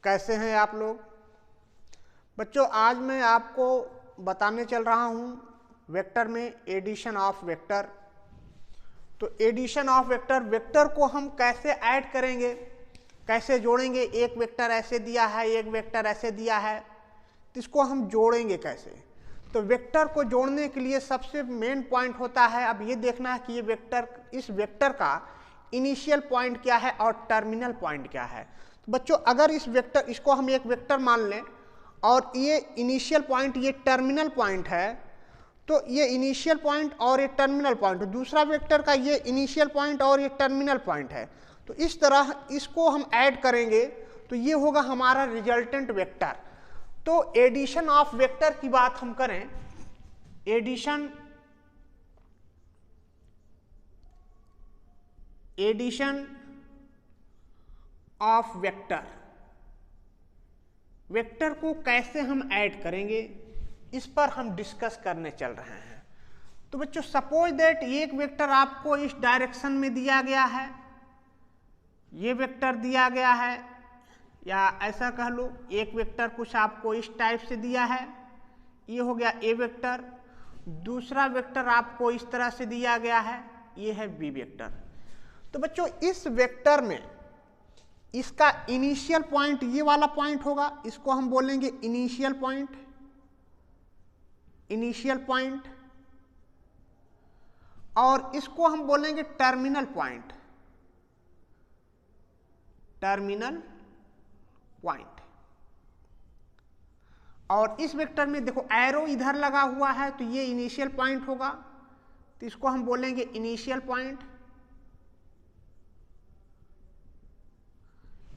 कैसे हैं आप लोग बच्चों। आज मैं आपको बताने चल रहा हूं वेक्टर में एडिशन ऑफ वेक्टर। तो एडिशन ऑफ वेक्टर, वेक्टर को हम कैसे ऐड करेंगे, कैसे जोड़ेंगे। एक वेक्टर ऐसे दिया है, एक वेक्टर ऐसे दिया है, तो इसको हम जोड़ेंगे कैसे। तो वेक्टर को जोड़ने के लिए सबसे मेन पॉइंट होता है, अब ये देखना है कि ये वेक्टर, इस वेक्टर का इनिशियल पॉइंट क्या है और टर्मिनल पॉइंट क्या है। तो बच्चों अगर इस वेक्टर, इसको हम एक वेक्टर मान लें और ये इनिशियल पॉइंट, ये टर्मिनल पॉइंट है, तो ये इनिशियल पॉइंट और ये टर्मिनल पॉइंट, दूसरा वेक्टर का ये इनिशियल पॉइंट और ये टर्मिनल पॉइंट है। तो इस तरह इसको हम ऐड करेंगे तो ये होगा हमारा रिजल्टेंट वेक्टर। तो एडिशन ऑफ वेक्टर की बात हम करें, एडिशन ऑफ वेक्टर, वेक्टर को कैसे हम ऐड करेंगे इस पर हम डिस्कस करने चल रहे हैं। तो बच्चों सपोज दैट एक वेक्टर आपको इस डायरेक्शन में दिया गया है, ये वेक्टर दिया गया है, या ऐसा कह लो एक वेक्टर कुछ आपको इस टाइप से दिया है, ये हो गया ए वेक्टर। दूसरा वेक्टर आपको इस तरह से दिया गया है, ये है बी वेक्टर। तो बच्चों इस वेक्टर में इसका इनिशियल पॉइंट ये वाला पॉइंट होगा, इसको हम बोलेंगे इनिशियल पॉइंट, और इसको हम बोलेंगे टर्मिनल पॉइंट, और इस वेक्टर में देखो एरो इधर लगा हुआ है, तो ये इनिशियल पॉइंट होगा, तो इसको हम बोलेंगे इनिशियल पॉइंट।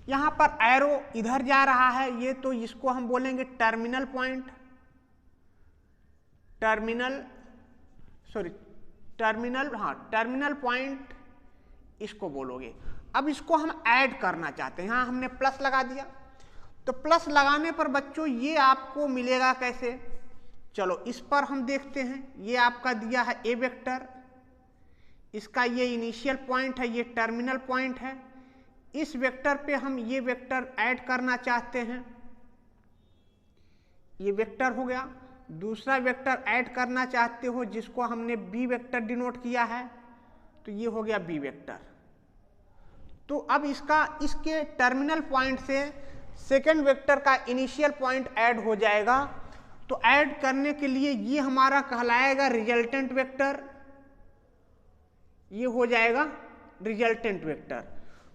यहां पर एरो इधर जा रहा है ये, तो इसको हम बोलेंगे टर्मिनल पॉइंट, टर्मिनल पॉइंट इसको बोलोगे। अब इसको हम ऐड करना चाहते हैं, यहां हमने प्लस लगा दिया, तो प्लस लगाने पर बच्चों ये आपको मिलेगा कैसे, चलो इस पर हम देखते हैं। ये आपका दिया है ए वेक्टर, इसका ये इनिशियल पॉइंट है, ये टर्मिनल पॉइंट है। इस वेक्टर पे हम ये वेक्टर ऐड करना चाहते हैं, ये वेक्टर हो गया। दूसरा वेक्टर ऐड करना चाहते हो जिसको हमने बी वेक्टर डिनोट किया है, तो ये हो गया बी वेक्टर। तो अब इसके टर्मिनल पॉइंट से सेकेंड वेक्टर का इनिशियल पॉइंट ऐड हो जाएगा। तो ऐड करने के लिए ये हमारा कहलाएगा रिजल्टेंट वेक्टर, ये हो जाएगा रिजल्टेंट वेक्टर।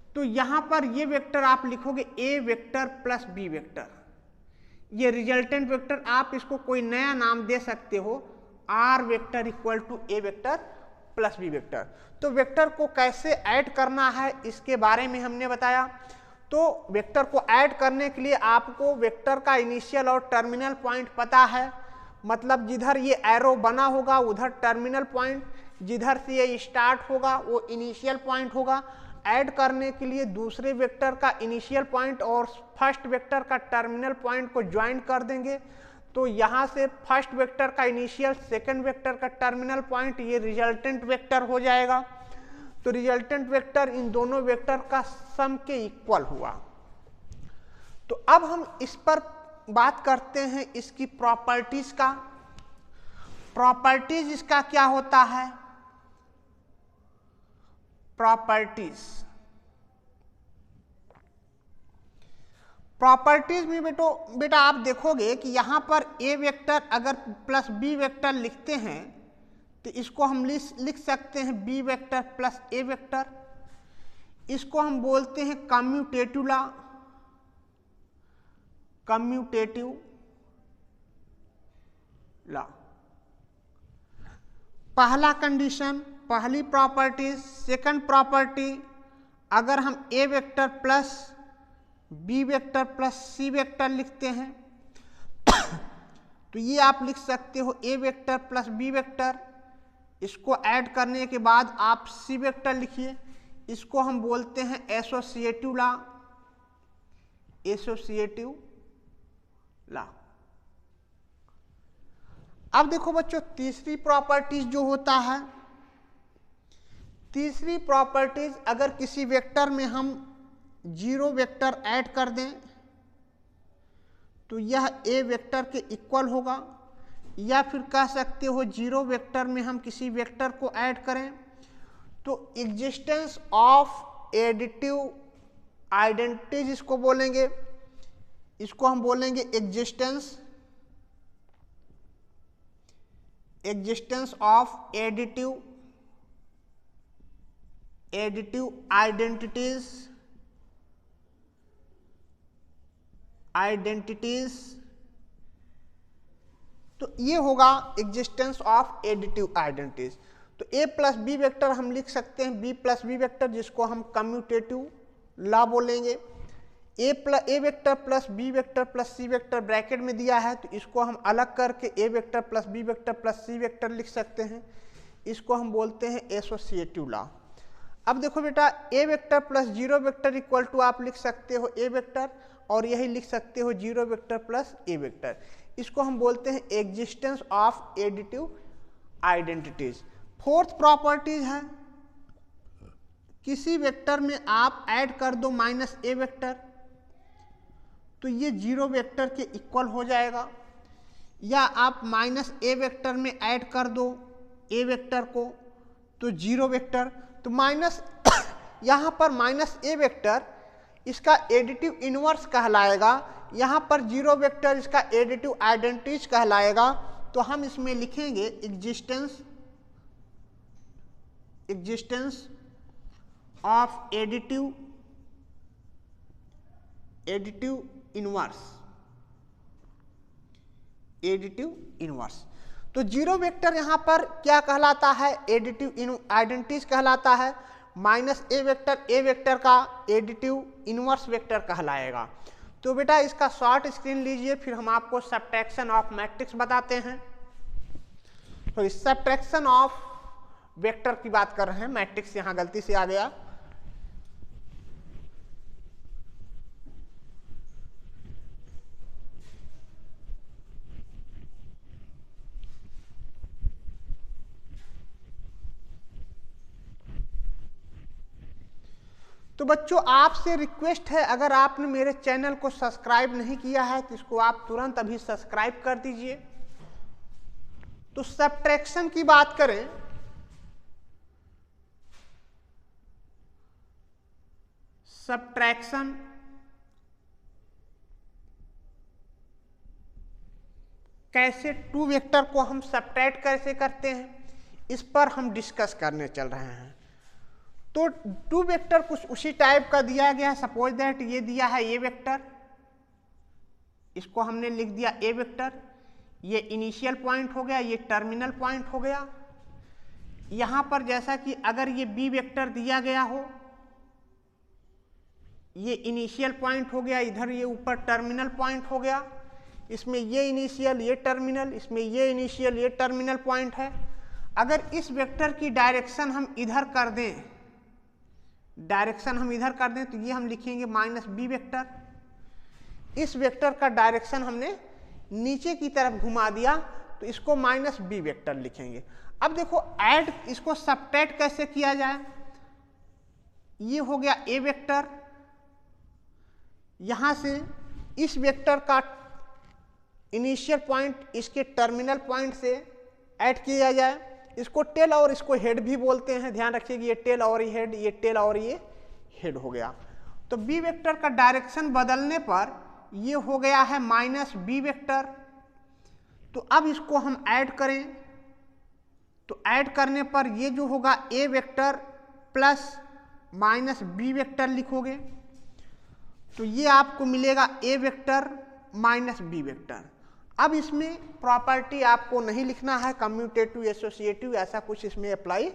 तो यहां पर ये वेक्टर आप लिखोगे A vector plus B vector, ये रिजल्टेंट वेक्टर। आप इसको कोई नया नाम दे सकते हो, R vector equal to A vector plus B vector. तो वेक्टर को कैसे ऐड करना है इसके बारे में हमने बताया। तो वेक्टर को ऐड करने के लिए आपको वेक्टर का इनिशियल और टर्मिनल पॉइंट पता है, मतलब जिधर ये एरो बना होगा उधर टर्मिनल पॉइंट, जिधर से ये स्टार्ट होगा वो इनिशियल पॉइंट होगा। ऐड करने के लिए दूसरे वेक्टर का इनिशियल पॉइंट और फर्स्ट वेक्टर का टर्मिनल पॉइंट को ज्वाइन कर देंगे, तो यहां से फर्स्ट वेक्टर का इनिशियल, सेकंड वेक्टर का टर्मिनल पॉइंट, ये रिजल्टेंट वेक्टर हो जाएगा। तो रिजल्टेंट वेक्टर इन दोनों वेक्टर का सम के इक्वल हुआ। तो अब हम इस पर बात करते हैं इसकी प्रॉपर्टीज का। प्रॉपर्टीज इसका क्या होता है, प्रॉपर्टीज में बेटा आप देखोगे कि यहां पर ए वेक्टर अगर प्लस बी वेक्टर लिखते हैं तो इसको हम लिख सकते हैं B vector plus A vector. इसको हम बोलते हैं कम्यूटेटिव लॉ। पहला कंडीशन, पहली प्रॉपर्टी, सेकंड प्रॉपर्टी, अगर हम A vector plus B vector plus C vector लिखते हैं तो ये आप लिख सकते हो A vector plus B vector. इसको ऐड करने के बाद आप सी वेक्टर लिखिए, इसको हम बोलते हैं एसोसिएटिव लॉ। अब देखो बच्चों तीसरी प्रॉपर्टीज जो होता है, तीसरी प्रॉपर्टीज अगर किसी वेक्टर में हम जीरो वेक्टर ऐड कर दें तो यह ए वेक्टर के इक्वल होगा, या फिर कह सकते हो जीरो वेक्टर में हम किसी वेक्टर को ऐड करें तो एग्जिस्टेंस ऑफ एडिटिव आइडेंटिटीज इसको बोलेंगे, इसको हम बोलेंगे एग्जिस्टेंस ऑफ एडिटिव आइडेंटिटीज। तो ये होगा एग्जिस्टेंस ऑफ एडिटिव आइडेंटिटीज। तो ए प्लस बी वेक्टर हम लिख सकते हैं बी प्लस बी वेक्टर, जिसको हम कम्यूटेटिव लॉ बोलेंगे। A vector plus B vector plus C vector bracket में दिया है, तो इसको हम अलग करके A vector plus B vector plus C vector लिख सकते हैं, इसको हम बोलते हैं एसोसिएटिव लॉ। अब देखो बेटा, A vector plus zero vector equal to आप लिख सकते हो ए वेक्टर, और यही लिख सकते हो zero vector plus A vector, इसको हम बोलते हैं existence of additive identities. Fourth properties है, किसी वेक्टर में आप ऐड कर दो माइनस ए वेक्टर तो ये जीरो वेक्टर के इक्वल हो जाएगा, या आप माइनस ए वेक्टर में ऐड कर दो ए वेक्टर को तो जीरो वेक्टर, तो माइनस यहाँ पर माइनस ए वेक्टर इसका एडिटिव इनवर्स कहलाएगा, यहाँ पर जीरो वेक्टर इसका एडिटिव आइडेंटिटीज कहलाएगा। तो हम इसमें लिखेंगे एग्जिस्टेंस ऑफ एडिटिव इनवर्स। तो जीरो वेक्टर यहाँ पर क्या कहलाता है, एडिटिव आइडेंटिटीज कहलाता है, माइनस ए वेक्टर का एडिटिव इनवर्स वेक्टर कहलाएगा। तो बेटा इसका शॉर्ट स्क्रीन लीजिए, फिर हम आपको सब्ट्रैक्शन ऑफ मैट्रिक्स बताते हैं। तो इस सब्ट्रैक्शन ऑफ वेक्टर की बात कर रहे हैं, मैट्रिक्स यहाँ गलती से आ गया। तो बच्चों आपसे रिक्वेस्ट है, अगर आपने मेरे चैनल को सब्सक्राइब नहीं किया है तो इसको आप तुरंत अभी सब्सक्राइब कर दीजिए। तो सब्ट्रैक्शन की बात करें, सब्ट्रैक्शन कैसे टू वेक्टर को हम सब्ट्रैक्ट कैसे करते हैं, इस पर हम डिस्कस करने चल रहे हैं। तो टू वेक्टर कुछ उसी टाइप का दिया गया है। सपोज दैट ये दिया है ए वेक्टर, इसको हमने लिख दिया ए वेक्टर, ये इनिशियल पॉइंट हो गया, ये टर्मिनल पॉइंट हो गया। यहां पर जैसा कि अगर ये बी वेक्टर दिया गया हो, ये इनिशियल पॉइंट हो गया, इधर ये ऊपर टर्मिनल पॉइंट हो गया, इसमें ये इनिशियल ये टर्मिनल, इसमें ये इनिशियल ये टर्मिनल पॉइंट है। अगर इस वेक्टर की डायरेक्शन हम इधर कर दें, तो ये हम लिखेंगे माइनस बी वेक्टर। इस वेक्टर का डायरेक्शन हमने नीचे की तरफ घुमा दिया तो इसको माइनस बी वेक्टर लिखेंगे। अब देखो ऐड, इसको सब्ट्रैक्ट कैसे किया जाए। ये हो गया ए वेक्टर, यहां से इस वेक्टर का इनिशियल पॉइंट इसके टर्मिनल पॉइंट से ऐड किया जाए, इसको टेल और इसको हेड भी बोलते हैं, ध्यान रखिए ये टेल और ये हेड, ये टेल और ये हेड हो गया। तो बी वेक्टर का डायरेक्शन बदलने पर ये हो गया है माइनस बी वेक्टर। तो अब इसको हम ऐड करें, तो ऐड करने पर ये जो होगा A vector plus minus B vector लिखोगे, तो ये आपको मिलेगा A vector minus B vector. अब इसमें प्रॉपर्टी आपको नहीं लिखना है, कम्यूटेटिव एसोसिएटिव ऐसा कुछ इसमें अप्लाई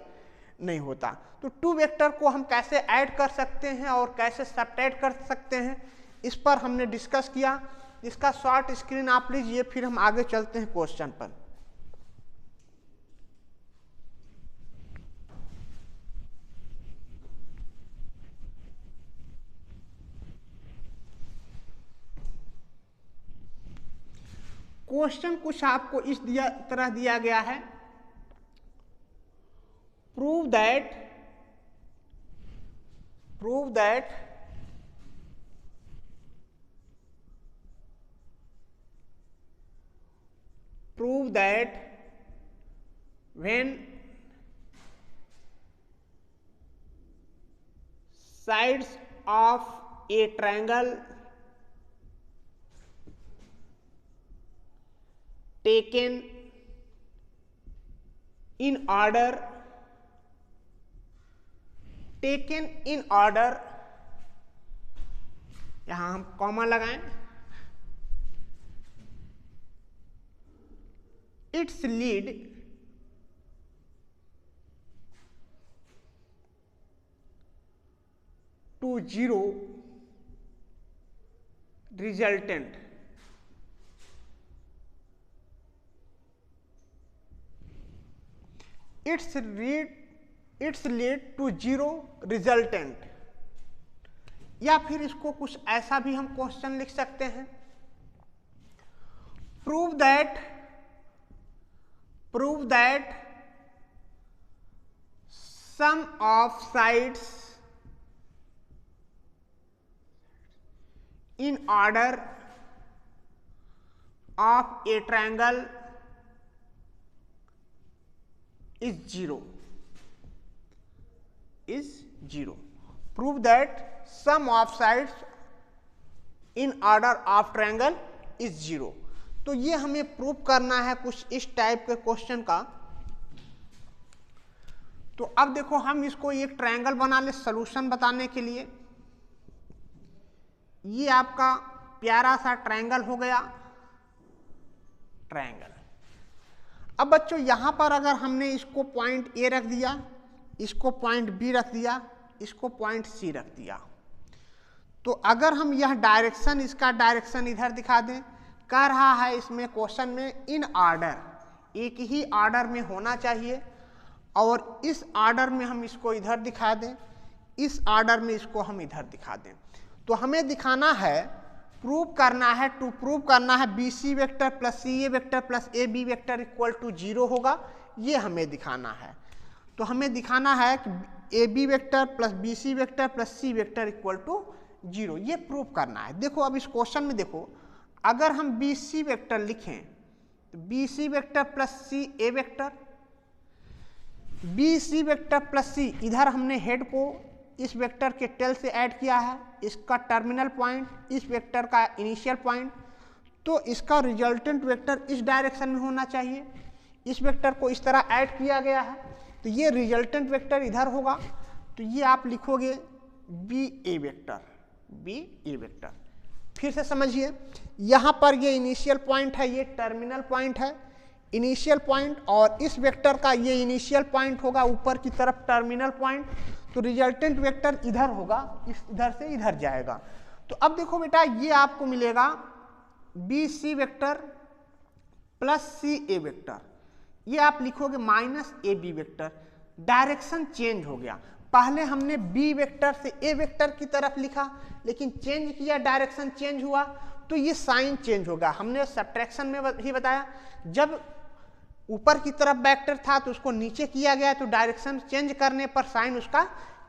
नहीं होता। तो टू वेक्टर को हम कैसे ऐड कर सकते हैं और कैसे सब्ट्रैक्ट कर सकते हैं, इस पर हमने डिस्कस किया। इसका शॉर्ट स्क्रीन आप लीजिए, फिर हम आगे चलते हैं क्वेश्चन पर। क्वेश्चन कुछ आपको इस तरह दिया गया है, prove that prove that when sides of a triangle taken in order, यहां हम कॉमा लगाएं, it's lead to zero resultant. It's lead to zero resultant. या फिर इसको कुछ ऐसा भी हम क्वेश्चन लिख सकते हैं, prove that sum of sides in order of a triangle is zero. Prove that sum of sides in order of triangle is zero. तो ये हमें प्रूव करना है कुछ इस टाइप के क्वेश्चन का। तो अब देखो हम इसको एक ट्रायंगल बना ले सॉल्यूशन बताने के लिए। ये आपका प्यारा सा ट्रायंगल हो गया, ट्रायंगल। अब बच्चों यहां पर अगर हमने इसको पॉइंट ए रख दिया, इसको पॉइंट बी रख दिया, इसको पॉइंट सी रख दिया, तो अगर हम यह डायरेक्शन, इसका डायरेक्शन इधर दिखा दें, कह रहा है इसमें क्वेश्चन में इन ऑर्डर, एक ही ऑर्डर में होना चाहिए, और इस ऑर्डर में हम इसको इधर दिखा दें, इस ऑर्डर में इसको हम इधर दिखा दें। तो हमें दिखाना है, प्रूव करना है, टू प्रूव करना है B C vector plus C A vector plus A B vector equal to zero होगा, ये हमें दिखाना है। तो हमें दिखाना है कि A B vector plus B C vector plus C vector equal to zero, ये प्रूव करना है। देखो अब इस क्वेश्चन में देखो, अगर हम बी सी वेक्टर लिखें तो B C vector plus C A vector, B C vector plus C, इधर हमने हेड को इस वेक्टर के टेल से ऐड किया है, इसका टर्मिनल पॉइंट इस वेक्टर का इनिशियल पॉइंट, तो इसका रिजल्टेंट वेक्टर इस डायरेक्शन में होना चाहिए। इस वेक्टर को इस तरह ऐड किया गया है, तो ये रिजल्टेंट वेक्टर इधर होगा, तो ये आप लिखोगे बी ए वेक्टर। फिर से समझिए, यहाँ पर ये इनिशियल पॉइंट है, ये टर्मिनल पॉइंट है, इनिशियल पॉइंट, और इस वेक्टर का ये इनिशियल पॉइंट होगा ऊपर की तरफ टर्मिनल पॉइंट, तो रिजल्टेंट वेक्टर इधर होगा, इधर से इधर जाएगा। तो अब देखो बेटा, ये आपको मिलेगा B C vector plus C A vector, ये आप लिखोगे minus A B vector. Direction change हो गया, पहले हमने बी वेक्टर से ए वेक्टर की तरफ लिखा, लेकिन चेंज किया, डायरेक्शन चेंज हुआ, तो ये साइन चेंज होगा। हमने सब्ट्रैक्शन में ही बताया, जब ऊपर की तरफ वेक्टर था तो उसको नीचे किया गया, तो डायरेक्शन चेंज करने पर साइन उसका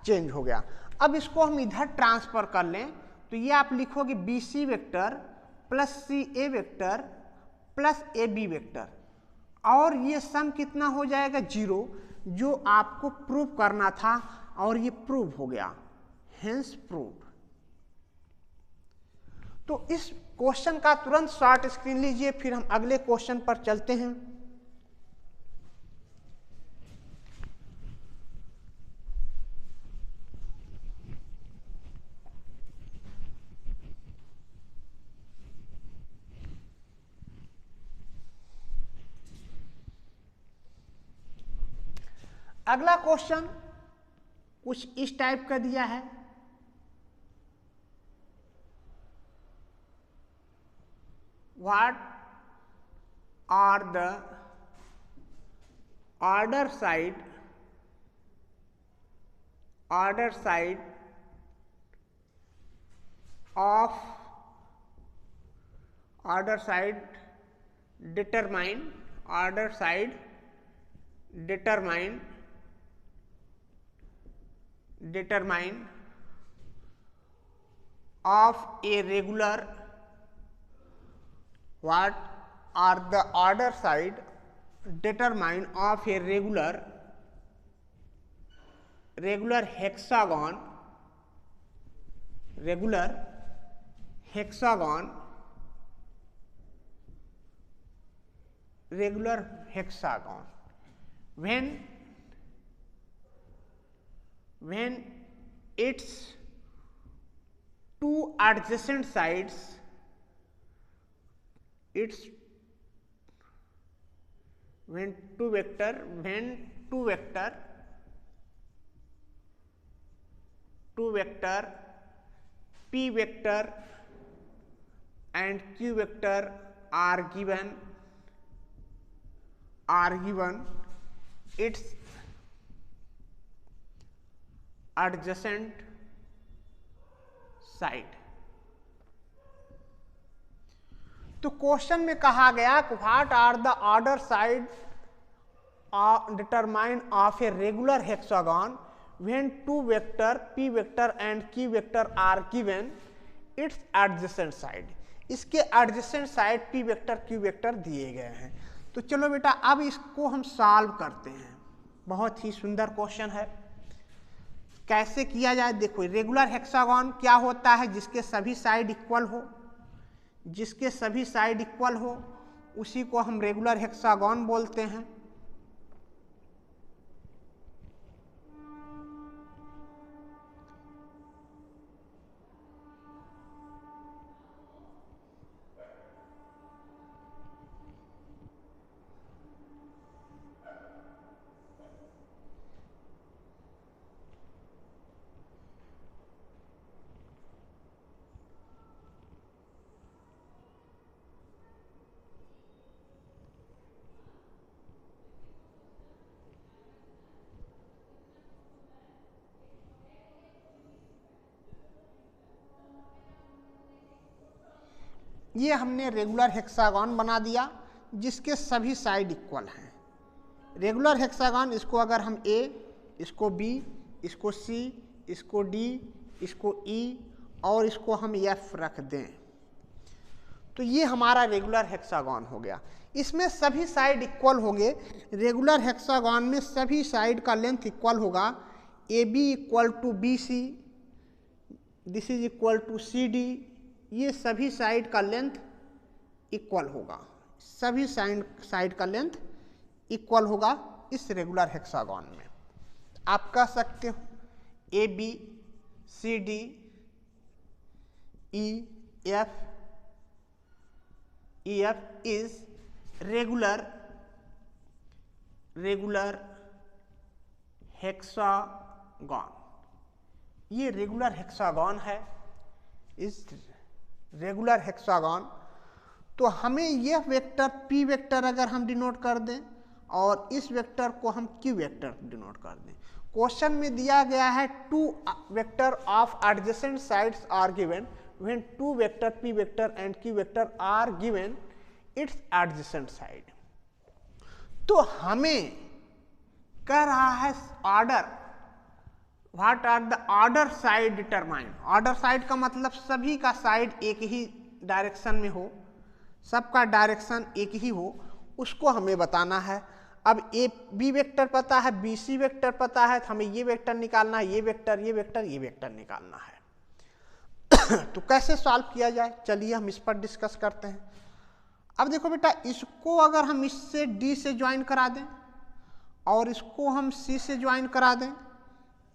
चेंज हो गया। अब इसको हम इधर ट्रांसफर कर लें, तो ये आप लिखोगे B C vector plus C A vector plus A B vector, और ये सम कितना हो जाएगा, जीरो, जो आपको प्रूव करना था, और ये प्रूव हो गया, हेंस प्रूव्ड। तो इस क्वेश्चन का तुरंत शॉर्ट स्क्रीन लीजिए, फिर हम अगले क्वेश्चन पर चलते हैं। अगला क्वेश्चन कुछ इस टाइप का दिया है, what are the order side of order side determine of a regular what are the order side determined of a regular hexagon when its two adjacent sides when two vector p vector and q vector are given its adjacent side. तो question में कहा गया what are the order side determined of a regular hexagon when two vector p vector and q vector are given its adjacent side. इसके adjacent side p vector q vector दिए गए हैं। तो चलो बेटा अब इसको हम सॉल्व करते हैं। बहुत ही सुंदर क्वेश्चन है। कैसे किया जाए? देखो, रेगुलर हेक्सागन क्या होता है? जिसके सभी साइड इक्वल हो उसी को हम रेगुलर हेक्सागन बोलते हैं। ये हमने रेगुलर हेक्सागन बना दिया जिसके सभी साइड इक्वल हैं। रेगुलर हेक्सागन, इसको अगर हम A, इसको B, इसको C, इसको D, इसको E और इसको हम F रख दें तो ये हमारा रेगुलर हेक्सागन हो गया। इसमें सभी साइड इक्वल होंगे। रेगुलर हेक्सागन में सभी साइड का लेंथ इक्वल होगा। AB equal to BC, this is equal to CD। ये सभी साइड का लेंथ इक्वल होगा, सभी साइड का लेंथ इक्वल होगा इस रेगुलर हेक्सागन में। आप कह सकते हो AB, CD, EF is regular hexagon. ये रेगुलर हेक्सागन है, इस रेगुलर हेक्सागन। तो हमें यह वेक्टर p वेक्टर अगर हम डिनोट कर दें और इस वेक्टर को हम q वेक्टर डिनोट कर दें। क्वेश्चन में दिया गया है two vector of adjacent sides are given when two vector p vector and q vector are given its adjacent side. तो हमें कह रहा है order, what are the order side determined. Order side का मतलब सभी का साइड एक ही डायरेक्शन में हो, सबका डायरेक्शन एक ही हो, उसको हमें बताना है। अब B वेक्टर पता है, BC वेक्टर पता है, तो हमें ये वेक्टर निकालना है, ये वेक्टर निकालना है। तो कैसे सॉल्व किया जाए, चलिए हम इस पर डिस्कस करते हैं। अब देखो बेटा, इसको अगर हम इससे D से ज्वाइन करा दें और इसको हम C से ज्वाइन करा दें,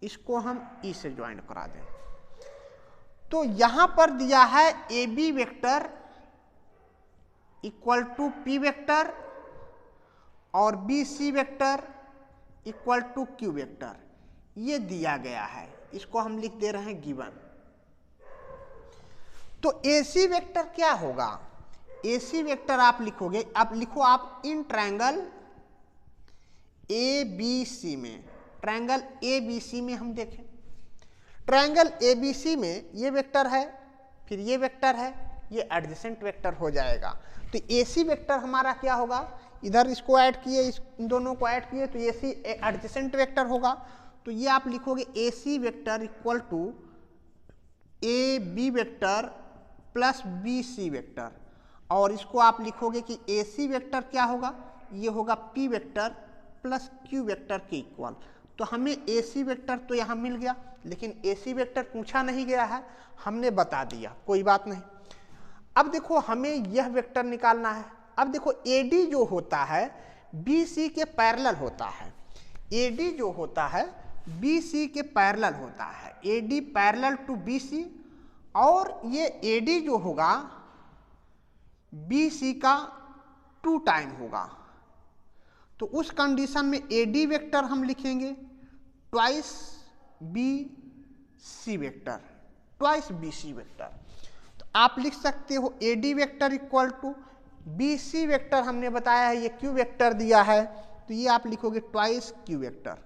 इसको हम E से ज्वाइन करा दें, तो यहां पर दिया है AB vector equal to P vector और BC vector equal to Q vector, ये दिया गया है। इसको हम लिख दे रहे हैं गिवन। तो AC वेक्टर क्या होगा? AC वेक्टर आप लिखोगे, अब लिखो आप इन ट्रायंगल ABC में, ट्रायंगल ABC में हम देखें, ट्रायंगल ABC में ये वेक्टर है, फिर ये वेक्टर है, ये एडजेसेंट वेक्टर हो जाएगा। तो AC वेक्टर हमारा क्या होगा? इधर इसको ऐड किए, इस दोनों को ऐड किए तो AC एडजेसेंट वेक्टर होगा। तो ये आप लिखोगे AC vector equal to AB vector plus BC vector. और इसको आप लिखोगे कि AC वेक्टर क्या होगा, ये होगा P vector plus Q vector के इक्वल। तो हमें AC वेक्टर तो यहाँ मिल गया, लेकिन AC वेक्टर पूछा नहीं गया है, हमने बता दिया, कोई बात नहीं। अब देखो हमें यह वेक्टर निकालना है। अब देखो AD जो होता है BC के पैरेलल होता है, AD जो होता है BC के पैरेलल होता है, AD पैरेलल टू BC, और ये AD जो होगा BC का 2 टाइम होगा। तो उस कंडीशन में AD वेक्टर हम लिखेंगे twice BC vector, twice BC vector. तो आप लिख सकते हो AD vector equal to BC vector, हमने बताया है ये Q वेक्टर दिया है, तो ये आप लिखोगे ट्वाइस Q वेक्टर।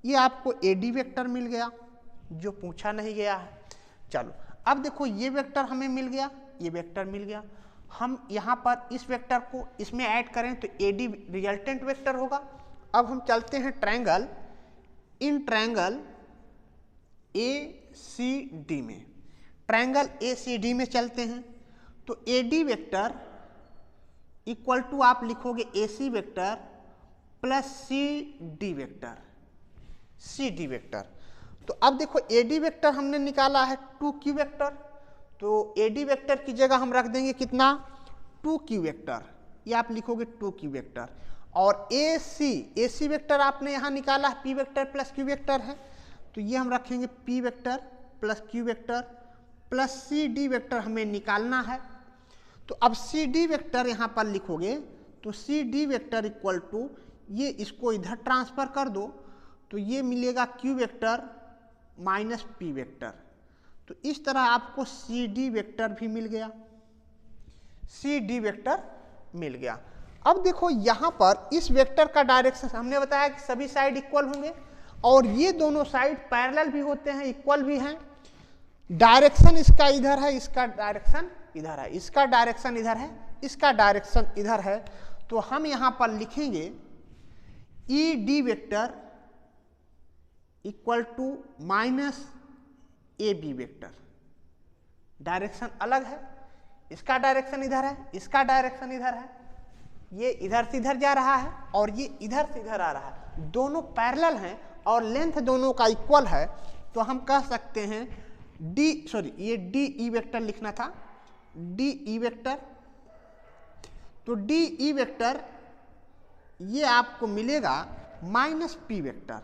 ये आपको AD वेक्टर मिल गया जो पूछा नहीं गया है। चलो अब देखो ये वेक्टर हमें मिल गया, ये वेक्टर मिल गया, हम यहाँ पर इस वेक्टर को इसमें ऐड करें तो AD रिजल्टेंट वेक्टर होगा। अब हम चलते हैं ट्रायंगल, इन ट्रायंगल ACD में, ट्रायंगल ACD में चलते हैं। तो AD वेक्टर इक्वल टू आप लिखोगे AC vector plus CD vector, CD vector. तो अब देखो AD वेक्टर हमने निकाला है 2Q वेक्टर, तो AD वेक्टर की जगह हम रख देंगे कितना 2Q वेक्टर, ये आप लिखोगे 2Q वेक्टर। और AC वेक्टर आपने यहाँ निकाला है P vector plus Q vector है, तो ये हम रखेंगे P vector plus Q vector plus CD vector हमें निकालना है। तो अब CD वेक्टर यहाँ पर लिखोगे तो CD वेक्टर इक्वल टू, ये इसको इधर ट्रांसफर कर दो तो ये मिलेगा Q vector minus P vector. तो इस तरह आपको CD वेक्टर भी मिल गया, CD वेक्टर मिल गया। अब देखो यहाँ पर इस वेक्टर का डायरेक्शन हमने बताया कि सभी साइड इक्वल होंगे और ये दोनों साइड पैरेलल भी होते हैं, इक्वल भी हैं। डायरेक्शन इसका इधर है, इसका डायरेक्शन इधर है, इसका डायरेक्शन इधर है, इसका डायरेक्शन इधर है। तो हम यहाँ पर लिखेंगे ED vector equal to minus AB vector. Direction अलग है, इसका डायरेक्शन इधर है, इसका डायरेक्शन इधर है, ये इधर से इधर जा रहा है और ये इधर से इधर आ रहा है, दोनों पैरेलल हैं और लेंथ दोनों का इक्वल है। तो हम कह सकते हैं ये DE वेक्टर लिखना था, DE वेक्टर। तो DE वेक्टर ये आपको मिलेगा माइनस P वेक्टर,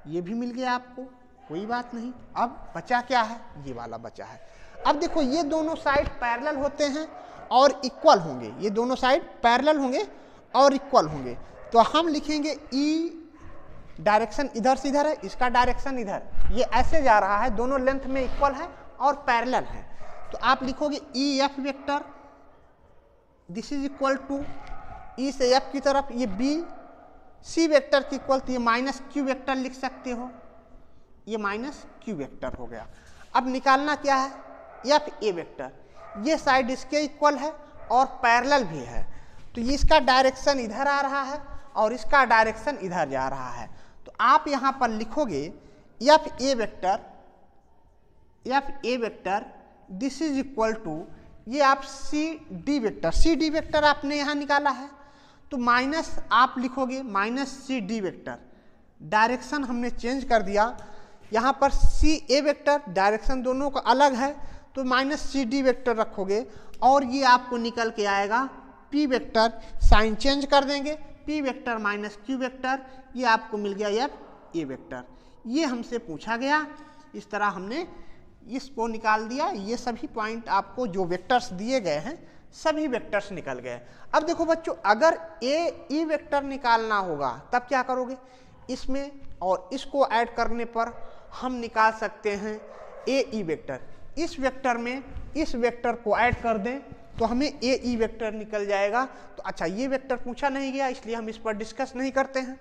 ये भी मिल गया आपको, कोई बात नहीं। अब बचा क्या है, ये वाला बचा है। अब देखो ये दोनों साइड पैरेलल होते हैं और इक्वल होंगे, ये दोनों साइड पैरेलल होंगे और इक्वल होंगे। तो हम लिखेंगे E, डायरेक्शन इधर से इधर है, इसका डायरेक्शन इधर, ये ऐसे जा रहा है, दोनों लेंथ में इक्वल है और पैरेलल है। तो आप लिखोगे EF vector, this is equal to E से F की तरफ ये BC वेक्टर की इक्वल, तो ये माइनस Q वेक्टर लिख सकते हो, ये माइनस Q वेक्टर हो गया। अब निकालना क्या है, FA वेक्टर, ये साइड इसके इक्वल है और पैरेलल भी है, तो ये इसका डायरेक्शन इधर आ रहा है और इसका डायरेक्शन इधर जा रहा है। तो आप यहाँ पर लिखोगे FA vector this is equal to, ये आप CD वेक्टर आपने यहाँ निकाला है, तो माइनस आप लिखोगे माइनस CD वेक्टर, डायरेक्शन हमने चेंज कर दिया, यहाँ पर CA वेक्टर डायरेक्शन दोनों का अलग है, तो माइनस CD वेक्टर रखोगे और ये आपको निकल के आएगा P वेक्टर, साइन चेंज कर देंगे, P vector minus Q vector, ये आपको मिल गया FA वेक्टर। ये हमसे पूछा गया, इस तरह हमने इसको निकाल दिया। ये सभी पॉइंट आपको जो वेक्टर्स दिए गए हैं सभी वेक्टर्स निकल गए। अब देखो बच्चों, अगर AE वेक्टर निकालना होगा तब क्या करोगे, इसमें और इसको ऐड करने पर हम निकाल सकते हैं AE वेक्टर। इस वेक्टर में इस वेक्टर को ऐड कर दें तो हमें AE वेक्टर निकल जाएगा। तो अच्छा, ये वेक्टर पूछा नहीं गया इसलिए हम इस पर डिस्कस नहीं करते हैं।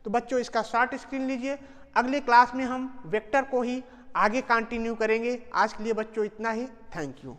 तो बच्चों इसका शॉर्ट स्क्रीन लीजिए, अगले क्लास में हम वेक्टर को ही आगे कंटिन्यू करेंगे। आज के लिए बच्चों इतना ही, थैंक यू।